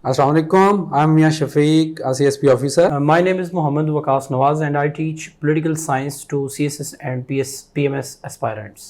Assalamu alaikum. I'm Mia Shafiq, a CSP officer. My name is Mohammed Waqas Nawaz and I teach political science to CSS and PMS aspirants.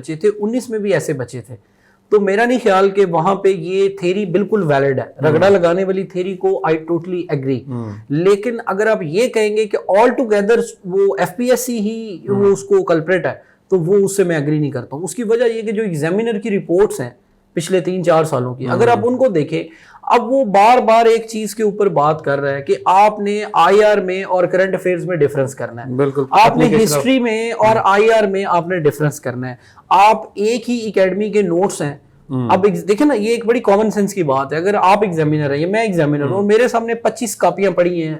بچے تھے, 19 میں بھی ایسے بچے تھے. تو میرا نہیں خیال کہ وہاں پہ یہ تھیری بالکل ویلڈ ہے, رگڑا لگانے والی تھیری کو آئی ٹوٹلی ایگری. لیکن اگر آپ یہ کہیں گے کہ آل ٹوگیدر وہ ایف پی ایس سی ہی وہ اس کو کلپریٹ ہے, تو وہ اس سے میں ایگری نہیں کرتا ہوں. اس کی وجہ یہ کہ جو ایگزامینر کی رپورٹس ہیں پچھلے 3-4 سالوں کی, اگر آپ ان کو دیکھیں, اب وہ بار بار ایک چیز کے اوپر بات کر رہا ہے کہ آپ نے آئی آر میں اور کرنٹ افیئرز میں ڈیفرنس کرنا ہے, بالکل آپ نے ہسٹری میں اور آئی آر میں آپ نے ڈیفرنس کرنا ہے. آپ ایک ہی اکیڈمی کے نوٹس ہیں. اب دیکھیں نا, یہ ایک بڑی کامن سینس کی بات ہے. اگر آپ ایگزامینر ہیں یا میں ایگزامینر ہوں, میرے سامنے 25 کاپیاں پڑی ہیں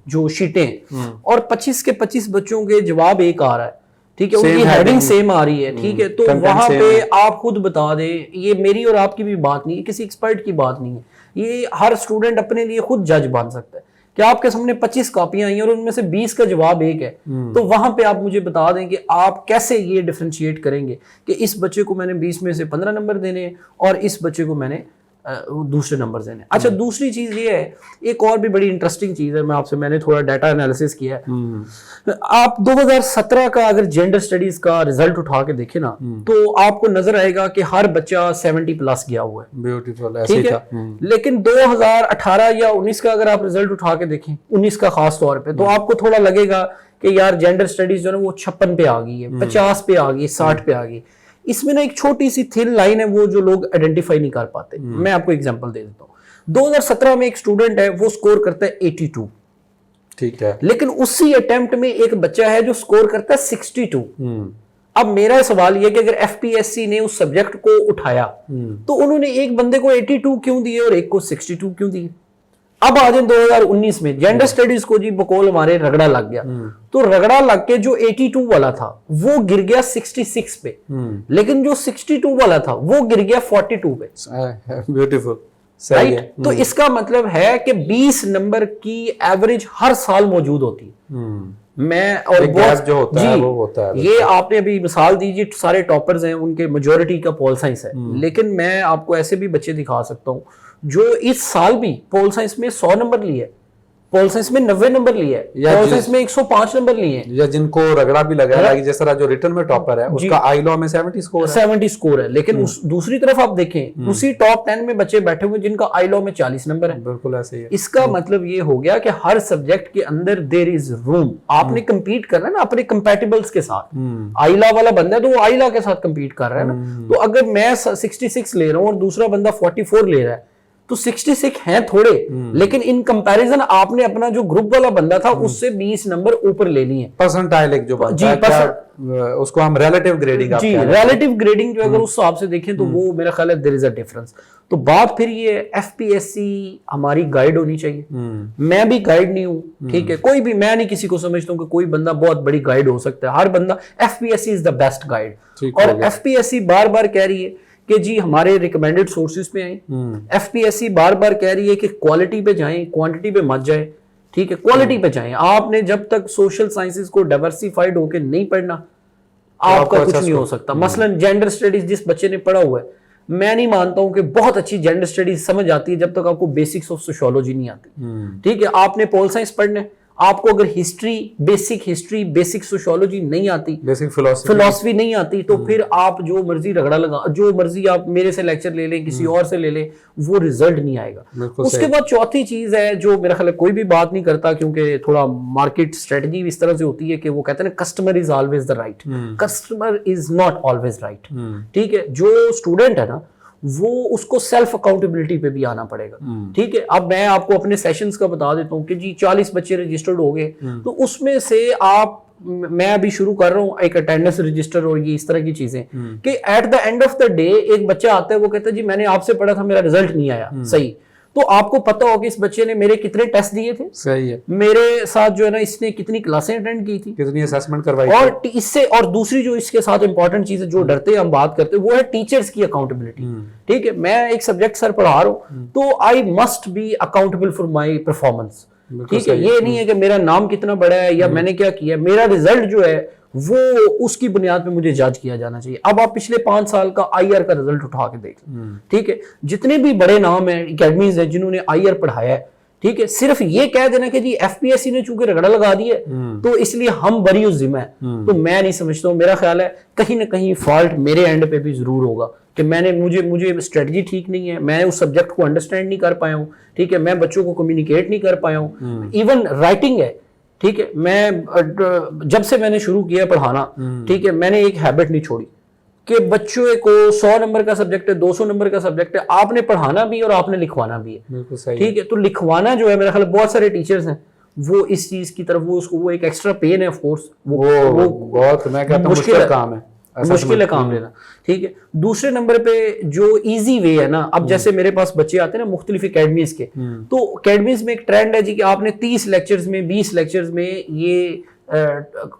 جو شیٹیں, اور 25 کے 25 بچوں کے جواب ایک آ رہا ہے, ٹھیک ہے, ان کی ہیڈنگ سیم آ رہی ہے, ٹھیک ہے. تو وہاں پہ آپ خود بتا دیں, یہ میری اور آپ کی بھی بات نہیں ہے, کسی ایکسپرٹ کی بات نہیں ہے, یہ ہر اسٹوڈنٹ اپنے لیے خود جج بن سکتا ہے کہ آپ کے سامنے 25 کاپیاں آئی ہیں اور ان میں سے 20 کا جواب ایک ہے. تو وہاں پہ آپ مجھے بتا دیں کہ آپ کیسے یہ ڈیفرینشیٹ کریں گے کہ اس بچے کو میں نے 20 میں سے 15 نمبر دینے ہیں اور اس بچے کو میں نے دوسرے نمبر دینے. اچھا, دوسری چیز یہ ہے, ایک اور بھی بڑی انٹرسٹنگ چیز ہے, میں نے تھوڑا ڈیٹا انالیسس کیا ہے. آپ 2017 کا اگر جینڈر اسٹڈیز کا رزلٹ اٹھا کے دیکھیں نا, تو آپ کو نظر آئے گا کہ ہر بچہ 70+ گیا ہوا ہے. بیوٹیفل, ٹھیک ہے. لیکن 2018 یا 19 کا اگر آپ رزلٹ اٹھا کے دیکھیں, 19 کا خاص طور پہ, تو آپ کو تھوڑا لگے گا کہ یار جینڈر اسٹڈیز جو ہے وہ 56 پہ آ گئی ہے, 50 پہ آ گئی, 60 پہ آ گئی. اس میں نا ایک چھوٹی سی تھن لائن ہے وہ جو لوگ آئیڈینٹیفائی نہیں کر پاتے. میں آپ کو ایگزامپل دے دیتا ہوں. 2017 میں ایک اسٹوڈنٹ ہے, وہ سکور کرتا ہے 82, ٹھیک ہے, لیکن اسی اٹیمپٹ میں ایک بچہ ہے جو سکور کرتا ہے 62. اب میرا سوال یہ کہ اگر ایف پی ایس سی نے اس سبجیکٹ کو اٹھایا تو انہوں نے ایک بندے کو 82 کیوں دیے اور ایک کو 62 کیوں دیے؟ اب آ جائیں 2019 میں جینڈر سٹڈیز کو جی بقول ہمارے رگڑا لگ گیا, تو رگڑا لگ کے جو 82 والا تھا وہ گر گیا 66 پہ, لیکن جو 62 والا تھا وہ گر گیا 42 پہ. بیوٹیفل, صحیح ہے. تو اس کا مطلب ہے کہ 20 نمبر کی ایوریج ہر سال موجود ہوتی ہے. میں اور گیپ جو ہوتا ہے وہ ہوتا ہے. یہ آپ نے ابھی مثال دی جی, سارے ٹاپرز ہیں ان کے میجورٹی کا پول سائنس ہے, لیکن میں آپ کو ایسے بھی بچے دکھا سکتا ہوں جو اس سال بھی پول سائنس میں 100 نمبر لیے, پول سائنس میں 90 نمبر لیے, پول سائنس میں 105 نمبر لیے, یا جن کو رگڑا بھی لگا ہے, جس طرح جو ریٹن میں ٹاپر ہے اس کا آئی لا میں 70 سکور ہے. لیکن دوسری طرف آپ دیکھیں اسی ٹاپ 10 میں بچے بیٹھے ہوئے جن کا آئی لا میں 40 نمبر ہے. بالکل ایسے ہی ہے. اس کا مطلب یہ ہو گیا کہ ہر سبجیکٹ کے اندر دیر از روم. آپ نے کمپیٹ کرنا ہے نا اپنے کمپیٹیبلز کے ساتھ. آئی لا والا بندہ ہے تو وہ آئی لا کے ساتھ کمپیٹ کر رہا ہے نا. تو اگر میں 66 لے رہا ہوں اور دوسرا بندہ 44 لے رہا ہے تو 66 ہیں تھوڑے, لیکن ان کمپیریزن آپ نے اپنا جو گروپ والا بندہ تھا اس سے 20 نمبر اوپر لے لیے. پرسنٹائل ایک جو بات ہے اس کو ہم ریلیٹیو گریڈنگ, جی ریلیٹیو گریڈنگ جو اگر اس حساب سے دیکھیں تو وہ میرا خیال ہے دیر از اے ڈفرنس. تو بات پھر یہ ایف پی ایس سی ہماری گائیڈ ہونی چاہیے. میں بھی گائیڈ نہیں ہوں, ٹھیک ہے, کوئی بھی, میں نہیں کسی کو سمجھتا ہوں کہ کوئی بندہ بہت بڑی گائیڈ ہو سکتا ہے. ہر بندہ F P S C is the best guide, اور ایف پی ایس سی بار بار کہہ رہی ہے کہ جی ہمارے ریکمینڈڈ سورسز پہ آئیں. ایف پی ایس سی بار بار کہہ رہی ہے کہ کوالٹی پہ جائیں, کوانٹٹی پہ مت جائیں, ٹھیک ہے, کوالٹی پہ جائیں. آپ نے جب تک سوشل سائنسز کو ڈائیورسیفائڈ ہو کے نہیں پڑھنا آپ کا کچھ نہیں ہو سکتا. مثلا جینڈر اسٹڈیز جس بچے نے پڑھا ہوا ہے, میں نہیں مانتا ہوں کہ بہت اچھی جینڈر اسٹڈیز سمجھ آتی ہے جب تک آپ کو بیسکس آف سوشیولوجی نہیں آتی. ٹھیک ہے, آپ نے پول سائنس پڑھنا ہے, آپ کو اگر ہسٹری بیسک سوشیولوجی نہیں آتی, بیسک فلسفی نہیں آتی, تو پھر آپ جو مرضی رگڑا لگا, جو مرضی آپ میرے سے لیکچر لے لیں, کسی اور سے لے لیں, وہ ریزلٹ نہیں آئے گا. اس کے بعد چوتھی چیز ہے جو میرا خیال ہے کوئی بھی بات نہیں کرتا, کیونکہ تھوڑا مارکیٹ اسٹریٹجی اس طرح سے ہوتی ہے کہ وہ کہتے ہیں نا customer is always the right. Customer is not always right. ٹھیک ہے, جو اسٹوڈنٹ ہے نا وہ اس کو سیلف اکاؤنٹیبلٹی پہ بھی آنا پڑے گا. ٹھیک ہے, اب میں آپ کو اپنے سیشنز کا بتا دیتا ہوں کہ جی 40 بچے رجسٹرڈ ہو گئے, تو اس میں سے آپ, میں ابھی شروع کر رہا ہوں ایک اٹینڈنس رجسٹر اور یہ اس طرح کی چیزیں, کہ at the end of the day ایک بچہ آتا ہے, وہ کہتا ہے جی میں نے آپ سے پڑھا تھا, میرا رزلٹ نہیں آیا صحیح. تو آپ کو پتا ہوگا اس بچے نے میرے کتنے ٹیسٹ دیے تھے, صحیح ہے, میرے ساتھ جو ہے نا اس نے کتنی کلاسیں اٹینڈ کی تھی, کتنی اسیسمنٹ کروائی, اور اس سے, اور دوسری جو اس کے ساتھ امپورٹنٹ چیز ہے جو ڈرتے ہم بات کرتے ہیں وہ ہے ٹیچرز کی اکاؤنٹیبلٹی. ٹھیک ہے, میں ایک سبجیکٹ سر پڑھا رہا ہوں تو I must be accountable for my performance. ٹھیک ہے, یہ نہیں ہے کہ میرا نام کتنا بڑا ہے یا میں نے کیا کیا, میرا رزلٹ جو ہے وہ اس کی بنیاد پہ مجھے جج کیا جانا چاہیے. اب آپ پچھلے 5 سال کا آئی آر کا رزلٹ اٹھا کے دیکھ لیں, ٹھیک ہے, جتنے بھی بڑے نام ہیں, اکیڈمیز ہیں جنہوں نے آئی آر پڑھایا ہے, ٹھیک ہے. صرف یہ کہہ دینا کہ جی ایف پی ایس سی نے چونکہ رگڑا لگا دی ہے تو اس لیے ہم بری الذمہ ہیں, تو میں نہیں سمجھتا ہوں. میرا خیال ہے کہیں نہ کہیں فالٹ میرے اینڈ پہ بھی ضرور ہوگا کہ میں نے مجھے اسٹریٹجی ٹھیک نہیں ہے, میں اس سبجیکٹ کو انڈرسٹینڈ نہیں کر پایا ہوں, ٹھیک ہے, میں بچوں کو کمیونیکیٹ نہیں کر پایا ہوں. ایون رائٹنگ ہے, ٹھیک ہے, میں جب سے میں نے شروع کیا پڑھانا, ٹھیک ہے, میں نے ایک ہیبٹ نہیں چھوڑی کہ بچوں کو 100 نمبر کا سبجیکٹ ہے, 200 نمبر کا سبجیکٹ ہے, آپ نے پڑھانا بھی اور آپ نے لکھوانا بھی ہے, ٹھیک ہے. تو لکھوانا جو ہے میرا خیال بہت سارے ٹیچرز ہیں وہ اس چیز کی طرف وہ ایک ایکسٹرا پین ہے, آف کورس وہ بہت میں کہتا ہوں مشکل کام ہے, مشکل ہے کام لینا, ٹھیک ہے. دوسرے نمبر پہ جو ایزی وے ہے نا, اب جیسے میرے پاس بچے آتے ہیں نا مختلف اکیڈمیز کے, تو اکیڈمیز میں ایک ٹرینڈ ہے جی کہ آپ نے 30 لیکچرز میں 20 لیکچرز میں یہ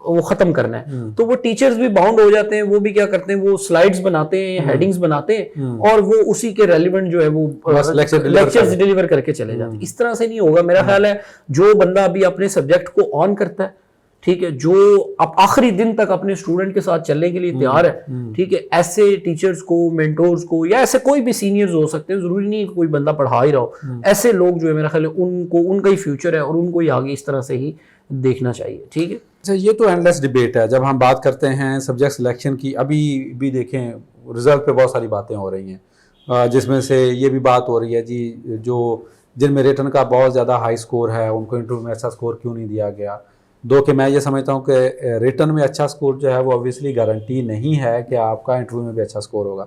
وہ ختم کرنا ہے, تو وہ ٹیچرز بھی باؤنڈ ہو جاتے ہیں, وہ بھی کیا کرتے ہیں, وہ سلائیڈز بناتے ہیں, ہیڈنگز بناتے ہیں, اور وہ اسی کے ریلیونٹ جو ہے وہ لیکچرز ڈیلیور کر کے چلے جاتے ہیں. اس طرح سے نہیں ہوگا. میرا خیال ہے جو بندہ ابھی اپنے سبجیکٹ کو آن کرتا ہے, ٹھیک ہے, جو اب آخری دن تک اپنے اسٹوڈنٹ کے ساتھ چلنے کے لیے تیار ہے, ٹھیک ہے, ایسے ٹیچرز کو, مینٹورز کو, یا ایسے کوئی بھی سینئرز ہو سکتے ہیں, ضروری نہیں کہ کوئی بندہ پڑھا ہی رہا ہو, ایسے لوگ جو ہے میرا خیال ہے ان کا ہی فیوچر ہے اور ان کو ہی آگے اس طرح سے ہی دیکھنا چاہیے, ٹھیک ہے. اچھا, یہ تو اینڈ لیس ڈبیٹ ہے جب ہم بات کرتے ہیں سبجیکٹ سلیکشن کی. ابھی بھی دیکھیں رزلٹ پہ بہت ساری باتیں ہو رہی ہیں, جس میں سے یہ بھی بات ہو رہی ہے جی جو جن میں ریٹن کا بہت زیادہ ہائی سکور ہے ان کو انٹرویو میں اچھا سکور کیوں نہیں دیا گیا. دو کہ میں یہ سمجھتا ہوں کہ ریٹن میں اچھا سکور جو ہے وہ اوبویسلی گارنٹی نہیں ہے کہ آپ کا انٹرویو میں بھی اچھا سکور ہوگا.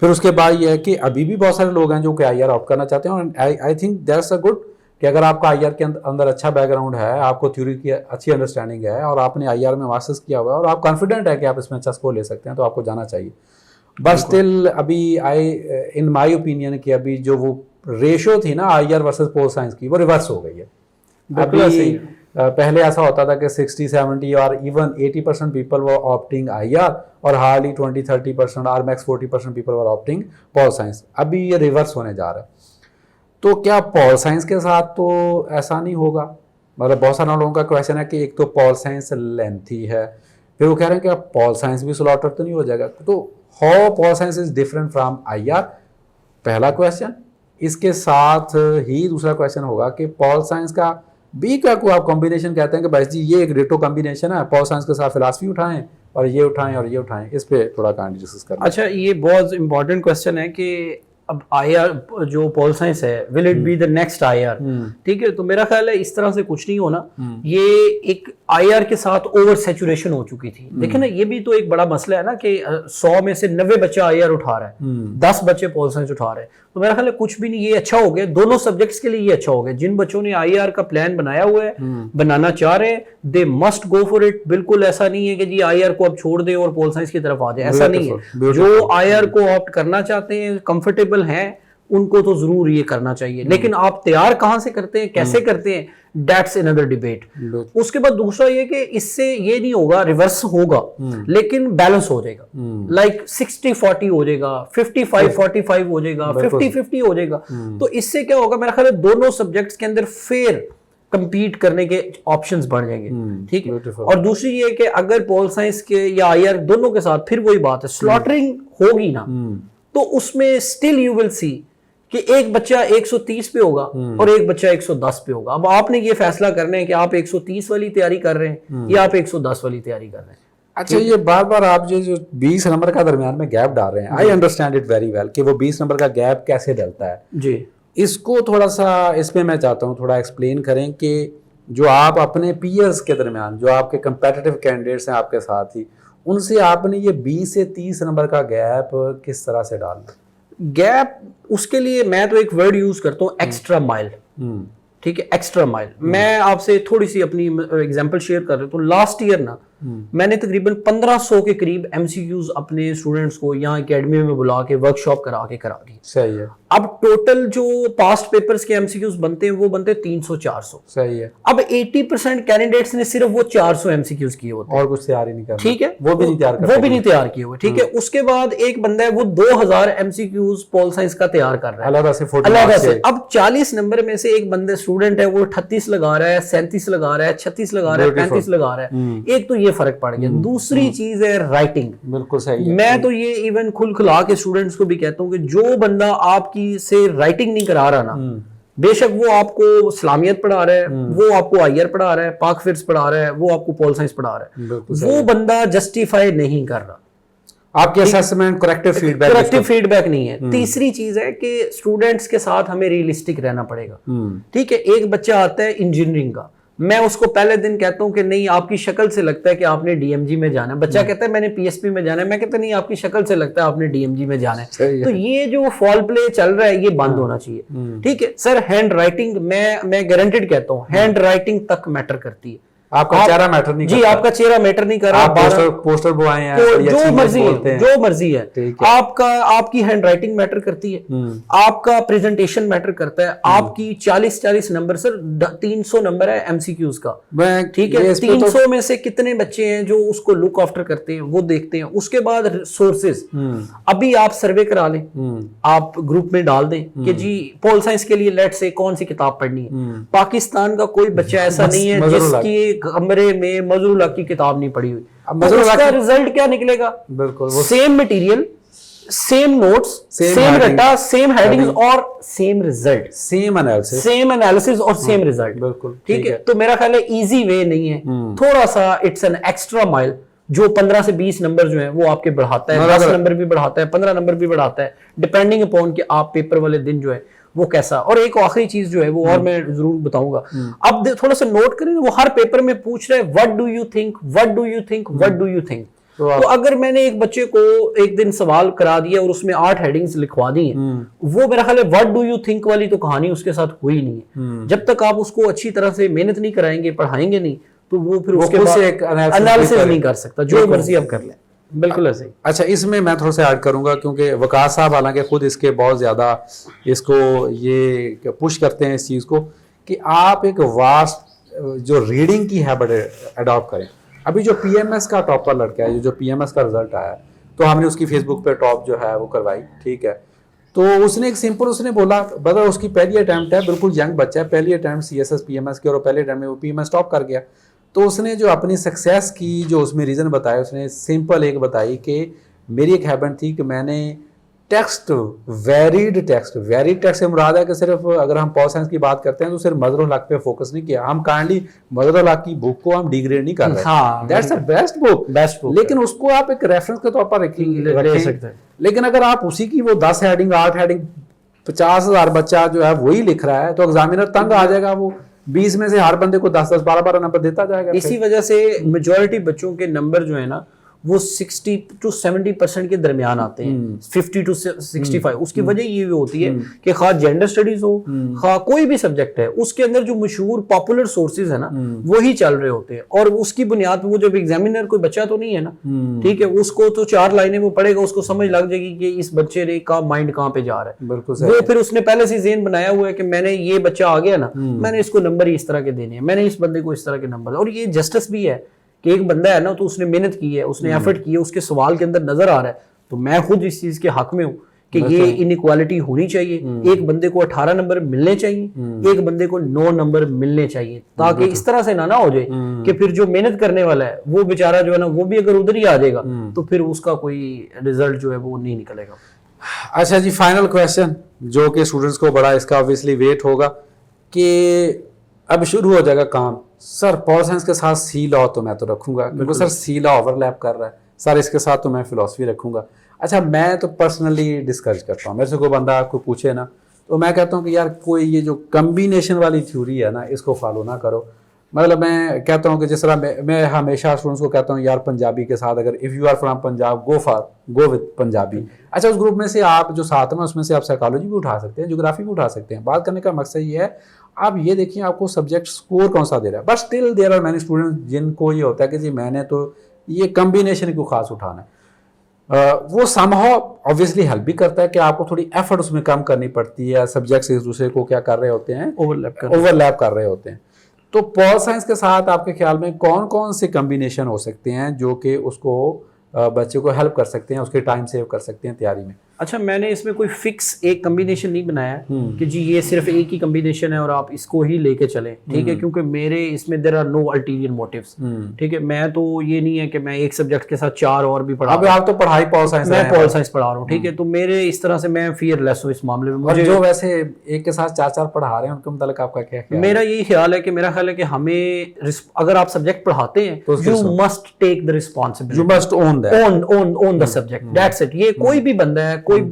پھر اس کے بعد یہ ہے کہ ابھی بھی بہت سارے لوگ ہیں جو کہ آئی آر آپٹ کرنا چاہتے ہیں, اور I think that's a good کہ اگر آپ کا آئی آر کے اندر اچھا بیک گراؤنڈ ہے, آپ کو تھیوری کی اچھی انڈرسٹینڈنگ ہے, اور آپ نے آئی آر میں ماسٹرز کیا ہوا ہے, اور آپ کانفیڈنٹ ہے کہ آپ اس میں اچھا سکور لے سکتے ہیں, تو آپ کو جانا چاہیے. بٹ اسٹل ابھی ان مائی اوپینین کہ ابھی جو وہ ریشو تھی نا I R versus pol science کی, وہ ریورس ہو گئی ہے. ابھی پہلے ایسا ہوتا تھا کہ 60-70 اور ایون 80% پیپل وہ آپٹنگ آئی آر, اور ہارڈلی 20-30% اور میکس 40% پیپل وہ آپٹنگ پول سائنس. ابھی یہ ریورس ہونے جا رہا ہے. تو کیا پول سائنس کے ساتھ تو ایسا نہیں ہوگا؟ مطلب بہت سارے لوگوں کا کویشچن ہے کہ ایک تو پول سائنس لینتھی ہے, پھر وہ کہہ رہے ہیں کہ اب پول سائنس بھی سلاٹر تو نہیں ہو جائے گا. تو how pol science is different from I R, پہلا کویشچن. اس کے ساتھ ہی دوسرا کویشچن ہوگا کہ پول سائنس کا بھی کیا کو آپ کمبینیشن کہتے ہیں کہ بھائی جی یہ ایک ریٹو کمبینیشن ہے, پول سائنس کے ساتھ فلاسفی اٹھائیں اور یہ اٹھائیں اور یہ اٹھائیں. اس پہ تھوڑا کائنڈلی ڈسکس کریں. اچھا, یہ بہت امپورٹنٹ کویشچن ہے کہ اب آئی آر جو پول سائنس ہے will it be the next I R, ٹھیک ہے. تو میرا خیال ہے اس طرح سے کچھ نہیں ہونا. یہ ایک آئی آر کے ساتھ اوور سیچوریشن ہو چکی تھی. دیکھیں نا, یہ بھی تو ایک بڑا مسئلہ ہے نا کہ 100 میں سے 90 بچہ آئی آر اٹھا رہا ہے, 10 بچے پول سائنس اٹھا رہے ہیں. تو میرا خیال ہے کچھ بھی نہیں, یہ اچھا ہو گیا دونوں سبجیکٹس کے لیے. یہ اچھا ہو گیا جن بچوں نے آئی آر کا پلان بنایا ہوا ہے, بنانا چاہ رہے ہیں, they must go for it. بالکل ایسا نہیں ہے کہ جی آئی آر کو اب چھوڑ دیں اور پول سائنس کی طرف آ جائے, ایسا نہیں ہے. جو آئی آر کو آپٹ کرنا چاہتے ہیں, کمفرٹیبل ہیں, ان کو تو ضرور یہ کرنا چاہیے. لیکن آپ تیار کہاں سے کرتے ہیں, کیسے کرتے ہیں, دیٹس another debate. اس کے بعد دوسرا یہ کہ اس سے یہ نہیں ہوگا, ریورس ہوگا لیکن بیلنس ہو جائے گا. لائک 60-40 ہو جائے گا, 55-45 ہو جائے گا, 50-50 ہو جائے گا. تو اس سے کیا ہوگا, میرا خیال ہے دونوں سبجیکٹس کے اندر فیئر کمپیٹ کرنے کے آپشنز بڑھ جائیں گے, ٹھیک ہے. اور دوسری یہ کہ اگر پول سائنس کے یا آئی آر دونوں کے ساتھ پھر وہی بات ہے, سلاٹرنگ ہوگی نا, تو اس میں اسٹل یو ول سی کہ ایک بچہ 130 پہ ہوگا اور ایک بچہ 110 پہ ہوگا. اب آپ نے یہ فیصلہ کرنا ہے کہ آپ 130 والی تیاری کر رہے ہیں یا آپ 110 والی تیاری کر رہے ہیں. اچھا, یہ بار بار آپ جو 20 نمبر کا درمیان میں گیپ ڈال رہے ہیں, I understand it very well کہ وہ 20 نمبر کا گیپ کیسے ڈلتا ہے جی. اس کو تھوڑا سا اس پہ میں چاہتا ہوں تھوڑا ایکسپلین کریں کہ جو آپ اپنے پیئرس کے درمیان, جو آپ کے کمپیٹیٹیو کینڈیڈیٹس ہیں آپ کے ساتھ ہی, ان سے آپ نے یہ 20 سے 30 نمبر کا گیپ کس طرح سے ڈالنا؟ گیپ, اس کے لیے میں تو ایک ورڈ یوز کرتا ہوں, ایکسٹرا مائل. ٹھیک ہے, ایکسٹرا مائل. میں آپ سے تھوڑی سی اپنی ایگزامپل شیئر کر رہا ہوں. لاسٹ ایئر نا میں نے تقریباً 1500 کے قریب ایم سی کیوز اپنے اسٹوڈنٹس کو یہاں اکیڈمی میں بلا کے ورک شاپ کرا دی. صحیح ہے. اب ٹوٹل جو پاسٹ پیپرز کے ایم سی کیوز بنتے ہیں وہ بنتے 300-400. صحیح ہے. اب 80% کینڈیڈیٹس نے صرف وہ 400 ایم سی کیوز کیے ہوتے ہیں, اور کچھ تیار ہی نہیں کرتے. ٹھیک ہے, وہ بھی نہیں تیار کیے ہوئے. ٹھیک ہے, اس کے بعد ایک بندہ ہے وہ 2000 ایم سی کیوز پول سائنس کا تیار کر رہا ہے علیحدہ سے. اب 40 نمبر میں سے ایک بندہ اسٹوڈنٹ ہے وہ 38 لگا رہا ہے, 37 لگا رہا ہے, 36 لگا رہا ہے, 35 لگا رہا ہے. ایک تو یہ فرق پڑ گیا. دوسری چیز ہے رائٹنگ. بالکل صحیح ہے. میں تو یہ ایون کھل کھلا کے اسٹوڈنٹس کو بھی کہتا ہوں کہ جو بندہ آپ کی سے رائٹنگ نہیں کرا رہا نا, بے شک وہ آپ کو اسلامیت پڑھا رہا ہے, وہ آپ کو آئیر پڑھا رہا ہے, پاک فرض پڑھا رہا ہے, وہ آپ کو پول سائنس پڑھا رہا ہے, وہ بندہ جسٹیفائی نہیں کر رہا. آپ کے اسیسمنٹ کریکٹیو فیڈ بیک نہیں ہے. تیسری چیز ہے کہ اسٹوڈنٹس کے ساتھ ہمیں ریئلسٹک رہنا پڑے گا. ٹھیک ہے, ایک بچہ آتا ہے انجینئرنگ کا, میں اس کو پہلے دن کہتا ہوں کہ نہیں آپ کی شکل سے لگتا ہے کہ آپ نے ڈی ایم جی میں جانا ہے. بچہ کہتا ہے میں نے پی ایس پی میں جانا ہے, میں کہتا نہیں آپ کی شکل سے لگتا ہے آپ نے ڈی ایم جی میں جانا ہے. تو یہ جو فال پلے چل رہا ہے یہ بند ہونا چاہیے. ٹھیک ہے سر, ہینڈ رائٹنگ میں گارنٹیڈ کہتا ہوں ہینڈ رائٹنگ تک میٹر کرتی ہے. آپ کا چہرہ میٹر نہیں جی, آپ کا چہرہ میٹر نہیں کر رہا, پوسٹر بوائے ہیں جو مرضی ہے, آپ کی ہینڈ رائٹنگ میٹر کرتی ہے, آپ کا پریزنٹیشن میٹر کرتا ہے, آپ کی 40 نمبر, سر 300 نمبر ہے ایم سی کیوز کا. ٹھیک ہے, 300 میں سے کتنے بچے ہیں جو اس کو لک آفٹر کرتے ہیں, وہ دیکھتے ہیں. اس کے بعد سورسز, ابھی آپ سروے کرا لیں, آپ گروپ میں ڈال دیں کہ جی پول سائنس کے لیے لیٹ سے کون سی کتاب پڑھنی ہے. پاکستان کا کوئی بچہ ایسا نہیں ہے جس کی کمرے میں مظہر الحق کی کتاب نہیں پڑھی ہوئی. اس کا رزلٹ کیا نکلے گا؟ بالکل same material, same notes, same رٹا, سیم ہیڈنگز اور سیم رزلٹ, سیم انالیسس اور سیم رزلٹ. بالکل ٹھیک ہے. تو میرا خیال ہے ایزی وے نہیں ہے, تھوڑا سا اٹس این ایکسٹرا مائل جو 15 سے 20 نمبر جو ہیں وہ آپ کے بڑھاتا ہے, 10 نمبر بھی بڑھاتا ہے, 15 نمبر بھی بڑھاتا ہے, ڈیپینڈنگ اپون کہ آپ پیپر والے دن جو ہے وہ کیسا. اور ایک آخری چیز جو ہے وہ اور میں ضرور بتاؤں گا, اب تھوڑا سا نوٹ کریں, وہ ہر پیپر میں پوچھ رہے what do you think, what do you think, what do you think. تو اگر میں نے ایک بچے کو ایک دن سوال کرا دیا اور اس میں 8 ہیڈنگز لکھوا دی ہیں, وہ میرا خیال ہے what do you think والی تو کہانی اس کے ساتھ ہوئی نہیں ہے. جب تک آپ اس کو اچھی طرح سے محنت نہیں کرائیں گے, پڑھائیں گے نہیں, تو وہ پھر اس کے بعد انالیسس نہیں کر سکتا. جو مرضی آپ کر لیں. بالکل ایسے ہی. اچھا, اس میں میں تھوڑا سا ایڈ کروں گا کیونکہ وقاص صاحب حالانکہ خود اس کے بہت زیادہ اس کو یہ پش کرتے ہیں اس چیز کو کہ آپ ایک واسٹ جو ریڈنگ کی ہیبٹ اڈاپٹ کریں. ابھی جو پی ایم ایس کا ٹاپر لڑکا ہے, جو پی ایم ایس کا رزلٹ آیا, تو ہم نے اس کی فیس بک پہ ٹاپ جو ہے وہ کروائی. ٹھیک ہے, تو اس نے ایک سمپل اس نے بولا بدر اس کی پہلی اٹیمپٹ ہے, بالکل ینگ بچہ ہے, پہلی attempt C S S P M S کی, اور پہلے اٹیمپٹ میں وہ پی ایم ایس ٹاپ کر گیا. تو اس نے جو اپنی سکسیس کی جو اس میں ریزن بتایا, اس نے سمپل ایک بتائی کہ میری ایک ہیبٹ تھی کہ میں نے ٹیکسٹ ویریڈ ٹیکسٹ سے مراد ہے کہ صرف اگر ہم پول سائنس کی بات کرتے ہیں تو صرف مظہر الحق پہ فوکس نہیں کیا. ہم کائنڈلی مظہر الحق کی بک کو ہم ڈیگریڈ نہیں کر رہے, دیٹس اے بیسٹ بک, لیکن اس کو آپ ایک ریفرنس کے طور پر رکھ سکتے ہیں. لیکن اگر آپ اسی کی وہ 10 ہیڈنگ 8 ہیڈنگ 50,000 بچہ جو ہے وہی لکھ رہا ہے, تو ایگزامینر تنگ آ جائے گا. وہ 20 میں سے ہر بندے کو 10 12 نمبر دیتا جائے گا. اسی وجہ سے میجورٹی بچوں کے نمبر جو ہے نا وہ 60 to 70% کے درمیان آتے ہیں, 50 to 65. اس کی وجہ یہ ہوتی ہے کہ خواہ جینڈر سٹڈیز ہو, خواہ کوئی بھی سبجیکٹ ہے, اس کے اندر جو مشہور پاپولر سورسز ہیں نا وہی چل رہے ہوتے ہیں. اور اس کی بنیاد پہ وہ جب ایگزامینر کوئی بچہ تو نہیں ہے نا, ٹھیک ہے, اس کو تو 4 لائنیں وہ پڑھے گا, اس کو سمجھ لگ جائے گی کہ اس بچے نے کا مائنڈ کہاں پہ جا رہا ہے. وہ پھر اس نے پہلے سے ذہن بنایا ہوا ہے کہ میں نے یہ بچہ آ گیا نا, میں نے اس کو نمبر اس طرح کے دینے ہیں, میں نے اس بندے کو اس طرح کے نمبر. اور یہ جسٹس بھی ہے کہ ایک بندہ ہے نا, تو اس نے محنت کی ہے, اس نے ایفرٹ کی ہے, اس کے سوال کے اندر نظر آ رہا ہے. تو میں خود اس چیز کے حق میں ہوں کہ یہ انیکوالٹی ہونی چاہیے. ایک بندے کو 18 نمبر ملنے چاہیے, ایک بندے کو 9 نمبر ملنے چاہیے, تاکہ اس طرح سے نہ ہو جائے کہ پھر جو محنت کرنے والا ہے وہ بیچارہ جو ہے نا وہ بھی اگر ادھر ہی آ جائے گا تو پھر اس کا کوئی رزلٹ جو ہے وہ نہیں نکلے گا. اچھا جی, فائنل کویسچن جو کہ اسٹوڈنٹس کو بڑا اس کا obviously ویٹ ہوگا کہ اب شروع ہو جائے گا کام. سر پول سائنس کے ساتھ سی لا تو میں تو رکھوں گا کیونکہ سر سی لا اوور لیپ کر رہا ہے, سر اس کے ساتھ تو میں فلاسفی رکھوں گا. اچھا, میں تو پرسنلی ڈسکریج کرتا ہوں, میرے سے کوئی بندہ آپ کو پوچھے نا تو میں کہتا ہوں کہ یار کوئی یہ جو کمبینیشن والی تھیوری ہے نا اس کو فالو نہ کرو. مطلب میں کہتا ہوں کہ جس طرح میں ہمیشہ اسٹوڈنٹس کو کہتا ہوں یار پنجابی کے ساتھ اگر if you are from Punjab go with Punjabi. اچھا, اس گروپ میں سے آپ جو ساتھ میں اس میں سے آپ سائیکالوجی بھی اٹھا سکتے ہیں, جغرافی بھی اٹھا سکتے ہیں. بات کرنے کا مقصد یہ ہے آپ یہ دیکھیں آپ کو سبجیکٹ اسکور کون سا دے رہا ہے. But still there are many students جن کو یہ ہوتا ہے کہ جی میں نے تو یہ کمبینیشن کو خاص اٹھانا ہے. وہ سم ہاؤ آبویسلی ہیلپ بھی کرتا ہے کہ آپ کو تھوڑی ایفرٹ اس میں کم کرنی پڑتی ہے, سبجیکٹس ایک دوسرے کو کیا کر رہے ہوتے ہیں, اوور لیپ کر رہے ہوتے ہیں. تو پول سائنس کے ساتھ آپ کے خیال میں کون کون سے کمبینیشن ہو سکتے ہیں جو کہ اس کو بچے کو ہیلپ کر سکتے ہیں, اس کے ٹائم سیو کر سکتے ہیں تیاری میں؟ اچھا میں نے اس میں کوئی فکس ایک کمبینیشن نہیں بنایا کہ جی یہ صرف ایک ہی کمبینیشن ہے اور آپ اس کو ہی لے کے چلیں, ٹھیک ہے, کیونکہ میرے اس میں there are no ulterior motives, ٹھیک ہے. میں تو یہ نہیں ہے کہ میں ایک سبجیکٹ کے ساتھ 4 اور بھی پڑھا, آپ تو پڑھائی پول سائنس, میں پول سائنس پڑھا رہا ہوں, ٹھیک ہے. تو میرے اس طرح سے میں فیئر لیس ہوں اس معاملے میں. اور جو ویسے ایک کے ساتھ 4 پڑھا رہے ہیں ان کے متعلق آپ کا کیا خیال ہے؟ میرا یہی خیال ہے کہ میرا خیال ہے کہ ہمیں اگر آپ سبجیکٹ پڑھاتے ہیں you must take the responsibility, you must own the subject, that's it. یہ کوئی بھی بندہ ہے, کوئی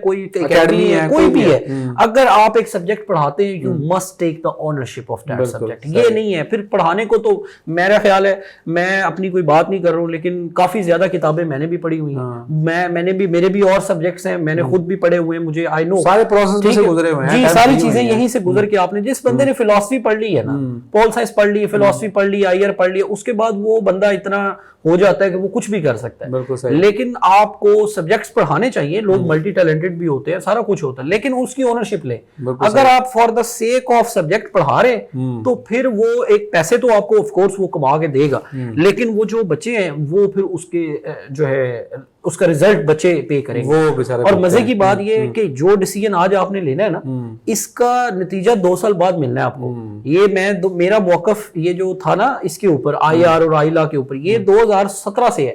کوئی اکیڈمی ہے, کوئی بھی ہے, اگر آپ ایک سبجیکٹ پڑھاتے ہیں you must take the ownership of that subject. یہ نہیں ہے پھر پڑھانے کو, تو میرا خیال ہے, میں اپنی کوئی بات نہیں کر رہا ہوں لیکن کافی زیادہ کتابیں میں نے بھی پڑھی ہوئی ہیں, میں نے بھی, میرے بھی اور سبجیکٹس ہیں, میں نے خود بھی پڑھے ہوئے ہیں, مجھے آئی نو سارے پروسیس میں سے گزرے ہوئے ہیں, جی ساری چیزیں یہیں سے گزر کے آپ نے, جس بندے نے فلاسفی پڑھ لی ہے نا, پول سائنس پڑھ لی, فلاسفی پڑھ لی, آئر پڑھ لی, اس کے بعد وہ بندہ اتنا ہو جاتا ہے کہ وہ کچھ بھی کر سکتا ہے. لیکن آپ کو سبجیکٹس پڑھانے چاہیے, لوگ ملٹی ٹیلنٹڈ بھی ہوتے ہیں, سارا کچھ ہوتا ہے, لیکن اس کی اونرشپ لیں. اگر آپ for the sake of subject پڑھا رہے تو پھر وہ ایک پیسے تو آپ کو آف کورس وہ کما کے دے گا, لیکن وہ جو بچے ہیں وہ پھر اس کے جو ہے اس کا ریزلٹ بچے پے کریں گے. اور مزے کی بات یہ ہے کہ جو ڈیسیجن آج آپ نے لینا ہے نا, اس کا نتیجہ 2 سال بعد ملنا ہے آپ کو. یہ میرا موقف یہ جو تھا نا اس کے اوپر, آئی آر اور آئلہ کے اوپر, یہ 2017 سے ہے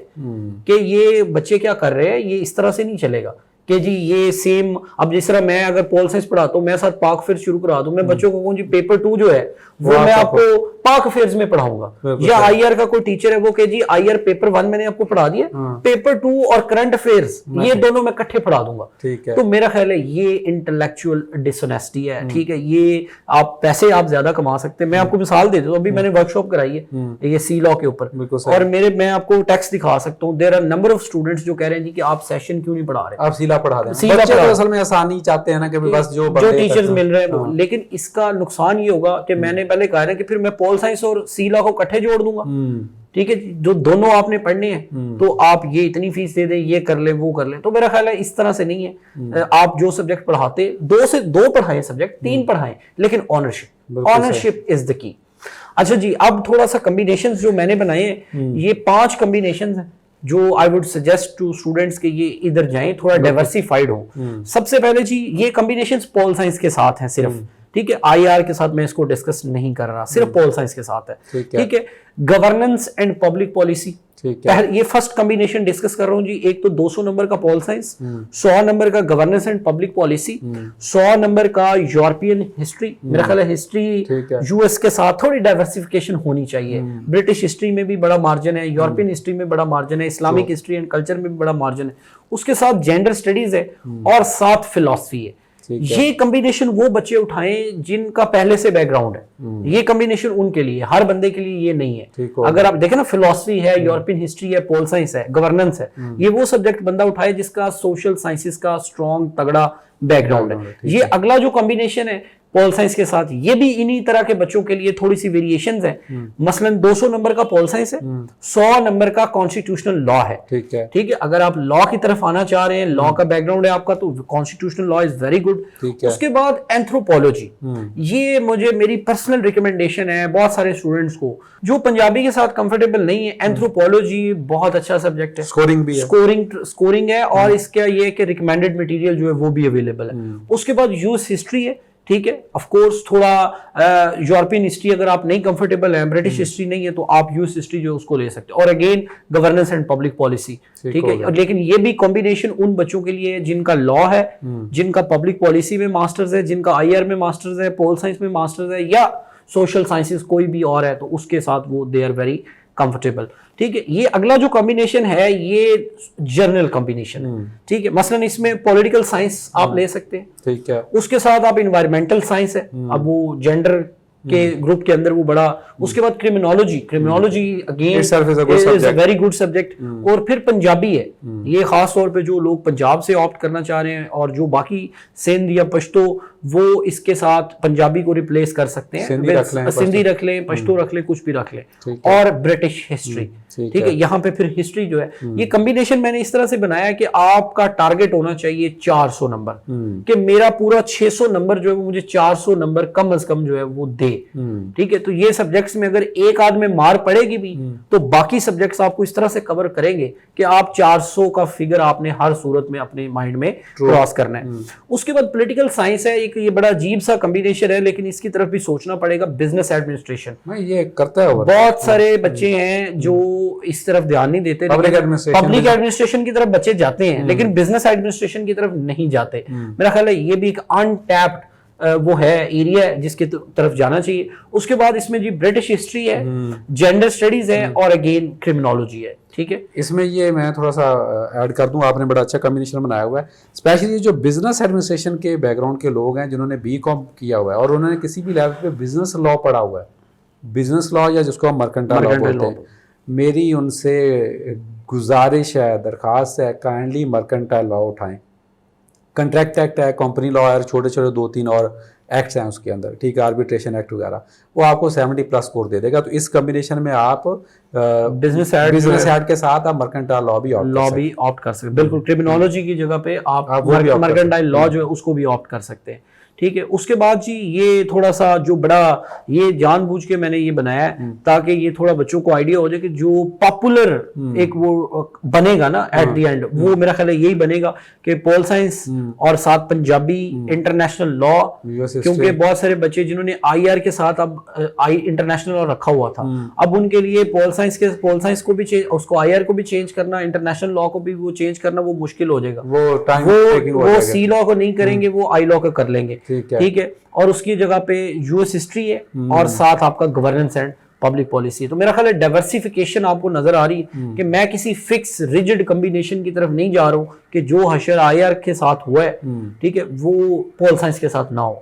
کہ یہ بچے کیا کر رہے ہیں, یہ اس طرح سے نہیں چلے گا کہ جی یہ سیم. اب جس طرح میں اگر پول سائنس پڑھاتا ہوں, میں ساتھ پاک افیئرز شروع کرا دوں, میں بچوں کو کہوں جی پیپر 2 جو ہے وہ میں آپ کو پاک افیئرز میں پڑھاؤں گا, یا آئی آر کا کوئی ٹیچر ہے وہ کہ جی آئی آر پیپر 1 میں نے آپ کو پڑھا دیا, پیپر 2 اور کرنٹ افیئرز یہ دونوں میں اکٹھے پڑھا دوں گا. تو میرا خیال ہے یہ انٹلیکچوئل ڈسونیسٹی ہے, ٹھیک ہے. یہ آپ پیسے آپ زیادہ کما سکتے ہیں. میں آپ کو مثال دے دوں, ابھی میں نے ورک شاپ کرائی ہے یہ سی لا کے اوپر, اور میں آپ کو ٹیکسٹ دکھا سکتا ہوں, there are number of students جو کہہ رہے ہیں جی کہ آپ سیشن کیوں نہیں پڑھا رہے, آپ سیلا پڑھا دیں. بچے تو اصل میں آسانی چاہتے ہیں نا کہ بس جو ٹیچرز مل رہے ہیں, لیکن اس کا نقصان یہ ہوگا کہ میں نے پہلے کہا ہے کہ پھر میں پول سائنس اور سیلا کو اکٹھے جوڑ دوں گا, ٹھیک ہے, جو دونوں آپ نے پڑھنے ہیں تو آپ یہ اتنی فیس دے دیں, یہ کر لیں, وہ کر لیں. تو میرا خیال ہے اس طرح سے نہیں ہے. آپ جو سبجیکٹ پڑھاتے 2 سے 2 پڑھائیں, سبجیکٹ 3 پڑھائیں, لیکن اونرشپ از دا کی. اچھا جی, اب تھوڑا سا کمبینیشنز جو میں نے بنائے ہیں, یہ 5 کمبینیشنز ہیں جو I would suggest to students کہ یہ ادھر جائیں, تھوڑا ڈائیورسیفائڈ ہوں. سب سے پہلے جی یہ کمبینیشنز پول سائنس کے ساتھ ہیں صرف, ٹھیک ہے. آئی آر کے ساتھ میں اس کو ڈسکس نہیں کر رہا, صرف پول سائنس کے ساتھ ہے, ٹھیک ہے. گورننس اینڈ پبلک پالیسی, یہ فرسٹ کمبینیشن ڈسکس کر رہا ہوں جی. ایک تو 200 نمبر کا پول سائنس, 100 نمبر کا governance and public policy, 100 number کا یورپین ہسٹری. میرا خیال ہے ہسٹری یو ایس کے ساتھ تھوڑی ڈائیورسیفیکیشن ہونی چاہیے. برٹش ہسٹری میں بھی بڑا مارجن ہے, یورپین ہسٹری میں بڑا مارجن ہے, اسلامک ہسٹری اینڈ کلچر میں بھی بڑا مارجن ہے. اس کے ساتھ جینڈر اسٹڈیز ہے, اور ساتھ فلاسفی ہے. یہ کمبینیشن وہ بچے اٹھائیں جن کا پہلے سے بیک گراؤنڈ ہے. یہ کمبینیشن ان کے لیے, ہر بندے کے لیے یہ نہیں ہے. اگر آپ دیکھیں نا, فلاسفی ہے, یورپین ہسٹری ہے, پول سائنس ہے, گورننس ہے, یہ وہ سبجیکٹ بندہ اٹھائے جس کا سوشل سائنسز کا اسٹرانگ تگڑا بیک گراؤنڈ ہے. یہ اگلا جو کمبینیشن ہے پول سائنس کے ساتھ, یہ بھی انہی طرح کے بچوں کے لیے تھوڑی سی ویریشنز ہیں. مثلا 200 نمبر کا پول سائنس ہے, 100 نمبر کا کانسٹیٹیوشنل لا ہے, ٹھیک ہے. اگر آپ لا کی طرف آنا چاہ رہے ہیں, لا کا بیک گراؤنڈ ہے آپ کا, تو constitutional law is very good. اس کے بعد اینتھروپولوجی, یہ مجھے میری پرسنل ریکمنڈیشن ہے بہت سارے اسٹوڈنٹس کو جو پنجابی کے ساتھ کمفرٹیبل نہیں ہے. اینتھروپولوجی بہت اچھا سبجیکٹ ہے, اسکورنگ ہے, اور اس کا یہ کہ ریکمینڈڈ مٹیریل جو ہے وہ بھی اویلیبل ہے. اس کے بعد یوز ہسٹری ہے, ٹھیک ہے. آف کورس تھوڑا یورپین ہسٹری اگر آپ نہیں کمفرٹیبل ہیں, برٹش ہسٹری نہیں ہے, تو آپ یوز ہسٹری جو اس کو لے سکتے ہیں. اور again governance and public policy, ٹھیک ہے. لیکن یہ بھی کمبینیشن ان بچوں کے لیے جن کا لا ہے, جن کا پبلک پالیسی میں ماسٹرز ہے, جن کا آئی آر میں ماسٹرز ہے, پول سائنس میں ماسٹرز ہے, یا سوشل سائنسز کوئی بھی اور ہے, تو اس کے ساتھ وہ دے آر ویری کمفرٹیبل, ٹھیک ہے. یہ اگلا جو کمبینیشن ہے یہ جرنل کمبینیشن, ٹھیک ہے. مثلا اس میں پولیٹیکل سائنس آپ لے سکتے ہیں, ٹھیک ہے. اس کے ساتھ آپ انوائرمنٹل سائنس ہے, اب وہ جینڈر کے گروپ کے اندر وہ بڑا. اس کے بعد criminology again is a very good subject. اور پھر پنجابی ہے, یہ خاص طور پہ جو لوگ پنجاب سے آپٹ کرنا چاہ رہے ہیں, اور جو باقی سندھ یا پشتو وہ اس کے ساتھ پنجابی کو ریپلیس کر سکتے ہیں, سندھی رکھ لیں, پشتو رکھ لیں, کچھ بھی رکھ لیں, اور برٹش ہسٹری. ٹھیک ہے, یہاں پہ پھر ہسٹری جو ہے یہ کمبینیشن میں نے اس طرح سے بنایا کہ آپ کا ٹارگٹ ہونا چاہیے 400 نمبر, کہ میرا پورا 600 نمبر جو ہے وہ مجھے 400 نمبر کم از کم جو ہے وہ دے. ٹھیک ہے, تو یہ سبجیکٹس میں اگر ایک آدھ میں مار پڑے گی بھی تو باقی سبجیکٹس آپ کو اس طرح سے کور کریں گے کہ آپ 400 کا فگر آپ نے ہر صورت میں اپنے مائنڈ میں کراس کرنا ہے. اس کے بعد پولیٹیکل سائنس ہے, ایک یہ بڑا عجیب سا کمبینیشن ہے, لیکن اس کی طرف بھی سوچنا پڑے گا. بزنس ایڈمنسٹریشن یہ کرتا ہے, بہت سارے بچے ہیں جو اس طرف دھیان نہیں دیتے. پبلک ایڈمنسٹریشن کی طرف بچے جاتے ہیں لیکن بزنس ایڈمنسٹریشن کی طرف نہیں جاتے. میرا خیال ہے یہ بھی ایک انٹیپڈ وہ ہے ایریا ہے جس کی طرف جانا چاہیے. اس کے بعد اس میں جی برٹش ہسٹری ہے, جینڈر سٹڈیز ہے, اور اگین کرمنالوجی ہے. ٹھیک ہے, اس میں یہ میں تھوڑا سا ایڈ کر دوں, آپ نے بڑا اچھا کمبینیشن بنایا ہوا ہے. اسپیشلی جو بزنس ایڈمنسٹریشن کے بیک گراؤنڈ کے لوگ ہیں جنہوں نے BCom کیا ہوا ہے اور انہوں نے کسی بھی لیول پہ بزنس لا پڑھا ہوا ہے, بزنس لا یا جس کو ہم مرکنٹائل لا بولتے ہیں, میری ان سے گزارش ہے, درخواست ہے, کائنڈلی مرکنٹائل لا اٹھائیں. کنٹریکٹ ایکٹ ہے, کمپنی لا ہے, چھوٹے چھوٹے 2-3 اور ایکٹس ہیں اس کے اندر. ٹھیک ہے, آربیٹریشن ایکٹ وغیرہ, وہ آپ کو 70+ اسکور دے دے گا. تو اس کمبینیشن میں آپ بزنس ایڈ کے ساتھ آپ مرکنٹائل لا بھی آپٹ کر سکتے ہیں. بالکل, کرمنالوجی کی جگہ پہ آپ مرکنٹائل لا جو ہے اس کو بھی آپٹ کر سکتے ہیں. ٹھیک ہے, اس کے بعد جی یہ تھوڑا سا جو بڑا یہ جان بوجھ کے میں نے یہ بنایا ہے تاکہ یہ تھوڑا بچوں کو آئیڈیا ہو جائے کہ جو پاپولر ایک وہ بنے گا نا ایٹ دی اینڈ, وہ میرا خیال ہے یہی بنے گا کہ پول سائنس اور ساتھ پنجابی, انٹرنیشنل لا, کیونکہ بہت سارے بچے جنہوں نے IR کے ساتھ اب انٹرنیشنل لا رکھا ہوا تھا, اب ان کے لیے پول سائنس کو بھی اس کو IR کو بھی چینج کرنا, انٹرنیشنل لا کو بھی وہ چینج کرنا وہ مشکل ہو جائے گا. وہ سی لا کو نہیں کریں گے, وہ I لا کو کر لیں گے. ٹھیک ہے, اور اس کی جگہ پہ US ہسٹری ہے اور ساتھ آپ کا گورننس اینڈ پبلک پالیسی ہے. تو میرا خیال ہے ڈائیورسیفیکیشن آپ کو نظر آ رہی ہے کہ میں کسی فکس ریجڈ کمبینیشن کی طرف نہیں جا رہا ہوں کہ جو حشر IR کے ساتھ ہوا ہے ٹھیک ہے وہ پول سائنس کے ساتھ نہ ہو.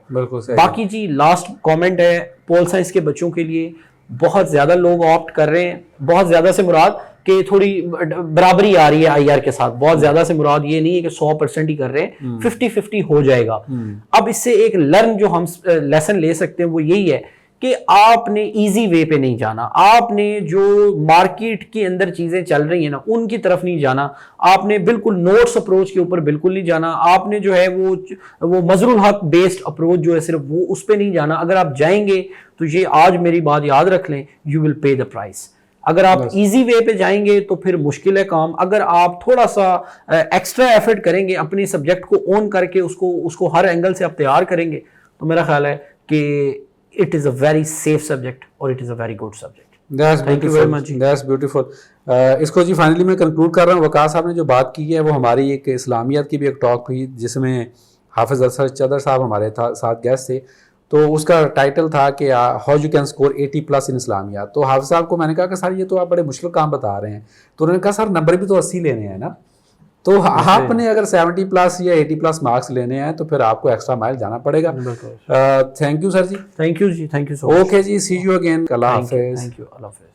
باقی جی لاسٹ کامنٹ ہے, پول سائنس کے بچوں کے لیے بہت زیادہ لوگ آپٹ کر رہے ہیں, بہت زیادہ سے مراد کہ تھوڑی برابری آ رہی ہے IR کے ساتھ, بہت زیادہ سے مراد یہ نہیں ہے کہ 100% ہی کر رہے ہیں, 50-50 ہو جائے گا. اب اس سے ایک لرن جو ہم لیسن لے سکتے ہیں وہ یہی ہے کہ آپ نے ایزی وے پہ نہیں جانا, آپ نے جو مارکیٹ کے اندر چیزیں چل رہی ہیں نا ان کی طرف نہیں جانا, آپ نے بالکل نوٹس اپروچ کے اوپر بالکل نہیں جانا, آپ نے جو ہے وہ مظہر الحق بیسڈ اپروچ جو ہے صرف وہ اس پہ نہیں جانا. اگر آپ جائیں گے تو یہ آج میری بات یاد رکھ لیں, you will pay the price. اگر آپ ایزی وے پہ جائیں گے تو پھر مشکل ہے کام. اگر آپ تھوڑا سا ایکسٹرا ایفرٹ کریں گے, اپنے سبجیکٹ کو اون کر کے اس کو ہر اینگل سے آپ تیار کریں گے, تو میرا خیال ہے کہ it is a very safe subject اور it is a very good subject. Thank you very much. That's beautiful. اس کو جی فائنلی میں کنکلوڈ کر رہا ہوں. وقاص صاحب نے جو بات کی ہے وہ ہماری ایک اسلامیات کی بھی ایک ٹاک ہوئی جس میں حافظ ارشد چدر صاحب ہمارے ساتھ گیسٹ تھے, تو اس کا ٹائٹل تھا کہ ہاؤ یو کین اسکور 80+ ان اسلامیات. تو حافظ صاحب کو میں نے کہا کہ سر یہ تو آپ بڑے مشکل کام بتا رہے ہیں, تو انہوں نے کہا سر نمبر بھی تو 80 لینے ہیں نا, تو آپ نے اگر 70+ یا 80+ مارکس لینے ہیں تو پھر آپ کو ایکسٹرا مائل جانا پڑے گا. Thank you sir ji. Thank you ji, thank you so much. Okay ji, see you again. اللہ حافظ. تھینک یو, اللہ حافظ.